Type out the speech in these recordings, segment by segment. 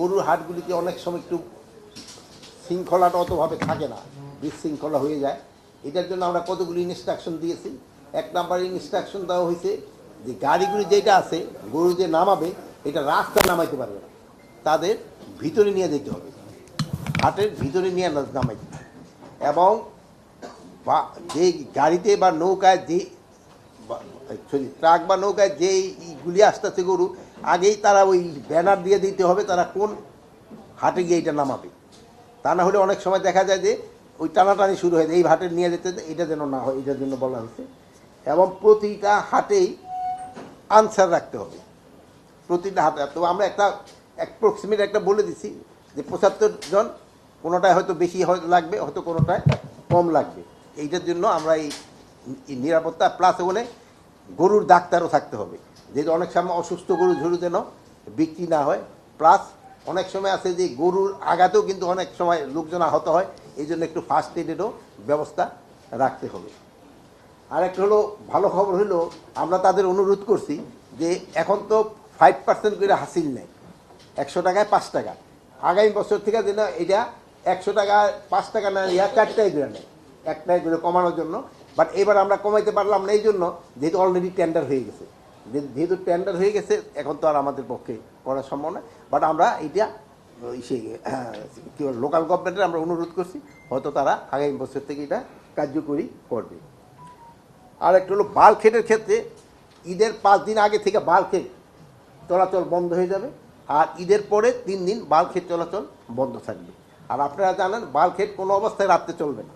গরুর হাটগুলিতে অনেক সময় একটু শৃঙ্খলাটা অতভাবে থাকে না, বিশৃঙ্খলা হয়ে যায়। এটার জন্য আমরা কতগুলি ইনস্ট্রাকশন দিয়েছি। 1 নাম্বার ইনস্ট্রাকশন দেওয়া হয়েছে যে গাড়িগুলি যেটা আছে গরু যে নামাবে এটা রাস্তা নামাইতে পারবে না, তাদের ভিতরে নিয়ে যেতে হবে, হাটের ভিতরে নিয়ে নামাইতে হবে। এবং যে গাড়িতে বা নৌকায় যে ট্রাক বা নৌকায় যেইগুলি আসতেছে গরু, আগেই তারা ওই ব্যানার দিয়ে দিতে হবে তারা কোন হাটে গিয়ে এটা নামাবে। তা না হলে অনেক সময় দেখা যায় যে ওই টানাটানি শুরু হয়ে যায়, এই হাটে নিয়ে যেতে, এটা যেন না হয়, এটার জন্য বলা হয়েছে। এবং প্রতিটা হাটেই আনসার রাখতে হবে, প্রতিটা হাটে। তো আমরা একটা অ্যাপ্রক্সিমেট একটা বলে দিছি যে 75 জন, কোনোটায় হয়তো বেশি লাগবে, হয়তো কোনোটায় কম লাগবে। এইটার জন্য আমরা এই নিরাপত্তা প্লাস ওখানে গরুর ডাক্তারও থাকতে হবে, যেহেতু অনেক সময় অসুস্থ গরু ঝরু যেন বিক্রি না হয়। প্লাস অনেক সময় আছে যে গরুর আঘাতেও কিন্তু অনেক সময় লোকজন আহত হয়, এই জন্য একটু ফার্স্ট এডেরও ব্যবস্থা রাখতে হবে। আর একটা হলো ভালো খবর হলো, আমরা তাদের অনুরোধ করছি যে এখন তো 5% করে হাসিল নেয়, 100 টাকায় 5 টাকা। আগামী বছর থেকে যেন এটা 100 টাকা 5 টাকা না, 4টাই করে নেয়, 1টাই করে কমানোর জন্য। বাট এবার আমরা কমাইতে পারলাম না এই জন্য যেহেতু অলরেডি টেন্ডার হয়ে গেছে। যেহেতু টেন্ডার হয়ে গেছে এখন তো আর আমাদের পক্ষে করা সম্ভব না। বাট আমরা এইটা সেই কী বল লোকাল গভর্নমেন্টের আমরা অনুরোধ করছি, হয়তো তারা আগামী বছর থেকে এটা কার্যকরী করবে। আর একটা হলো বাল্কহেডের ক্ষেত্রে ঈদের 5 দিন আগে থেকে বাল্কহেড চলাচল বন্ধ হয়ে যাবে, আর ঈদের পরে 3 দিন বাল্কহেড চলাচল বন্ধ থাকবে। আর আপনারা জানেন বাল্কহেড কোনো অবস্থায় রাত্রে চলবে না,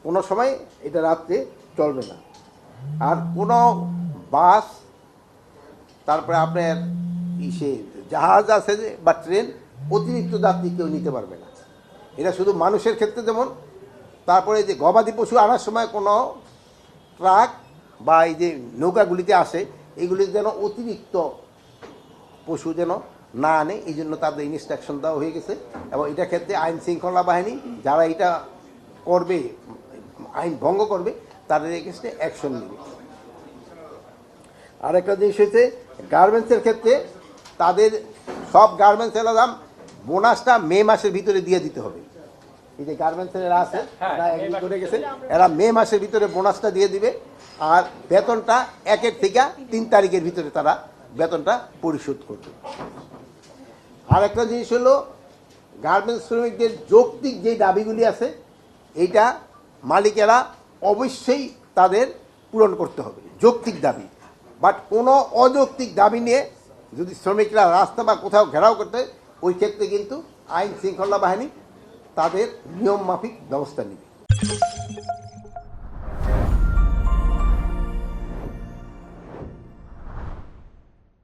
কোনো সময় এটা রাত্রে চলবে না। আর কোনো বাস, তারপরে আপনার জাহাজ আছে যে বা ট্রেন, অতিরিক্ত যাত্রী কেউ নিতে পারবে না। এটা শুধু মানুষের ক্ষেত্রে যেমন, তারপরে যে গবাদি পশু আনার সময় কোনো ট্রাক বা এই যে নৌকাগুলিতে আসে এগুলি যেন অতিরিক্ত পশু যেন না আনে, এই জন্য তাদের ইনস্ট্রাকশন দেওয়া হয়ে গেছে। এবং এটার ক্ষেত্রে আইন শৃঙ্খলা বাহিনী যারা এটা করবে, আইন ভঙ্গ করবে, তাদের এগেইনস্টে অ্যাকশন নেবে। আরেকটা জিনিস হচ্ছে গার্মেন্টসের ক্ষেত্রে তাদের সব গার্মেন্টস এলাম বোনাসটা মে মাসের ভিতরে দিয়ে দিতে হবে। এই যে গার্মেন্টসের এরা আছে, এরা এগ্রি করে গেছে, এরা মে মাসের ভিতরে বোনাসটা দিয়ে দিবে। আর বেতনটা 1 থেকে 3 তারিখের ভিতরে তারা বেতনটা পরিশোধ করবে। আরেকটা জিনিস হলো গার্মেন্টস শ্রমিকদের যৌক্তিক যে দাবিগুলি আছে এইটা মালিকেরা অবশ্যই তাদের পূরণ করতে হবে, যৌক্তিক দাবি। বাট কোনো অযৌক্তিক দাবি নিয়ে যদি শ্রমিকরা রাস্তা বা কোথাও ঘেরাও করতে, ওই ক্ষেত্রে কিন্তু আইন শৃঙ্খলা বাহিনী তাদের নিয়ম মাফিক ব্যবস্থা নেবে।